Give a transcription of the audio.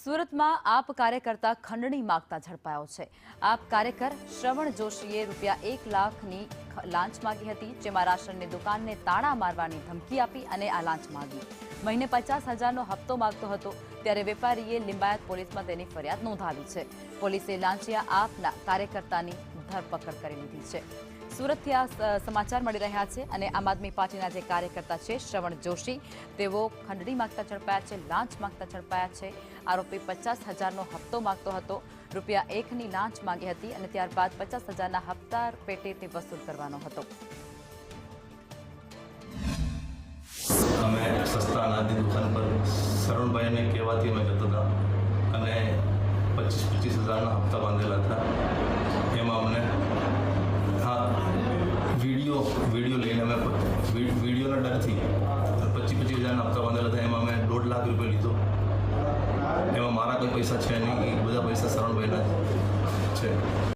સુરતમાં આપ કાર્યકર્તા ખંડણી માંગતા ઝડપાયો છે। આપ કાર્યકર શ્રવણ જોશીએ ₹1 લાખની લાંચ માંગી હતી, જેમાં રાશનની દુકાનને તાળા મારવાની ધમકી આપી અને આ લાંચ માંગી। મહિને 50,000નો હપ્તો માંગતો હતો, ત્યારે વેપારીએ લિંબાયત પોલીસમાં તેની ફરિયાદ નોંધાવી છે। પોલીસે લાંચિયા આપના કાર્યકર્તાની ધરપકડ કરી લીધી છે। સુરતથી આ સમાચાર મળી રહ્યા છે અને આમ આદમી પાર્ટીના જે કાર્યકર્તા છે શ્રવણ જોશી, તેઓ ખંડણી માંગતા ઝડપાયા છે, લાંચ માંગતા ઝડપાયા છે। આરોપી 50,000નો હપ્તો માંગતો હતો, ₹1ની લાંચ માંગી હતી અને ત્યારબાદ 50,000ના હપ્તા પેટે તે વસૂલ કરવાનો હતો। અમે સસ્તા અનાજની દુકાન પર શરણભાઈને કહેવાથી અમે જતા હતા અને 25,000ના હપ્તા બાંધેલા હતા। એમાં અમને વિડીયો લઈને અમે વિડીયોના ડરથી 25,000ના હપ્તા બાંધેલા હતા। એમાં અમે ₹1.5 લાખ લીધો। એમાં મારા કોઈ પૈસા છે નહીં, એ બધા પૈસા શરણભાઈના છે।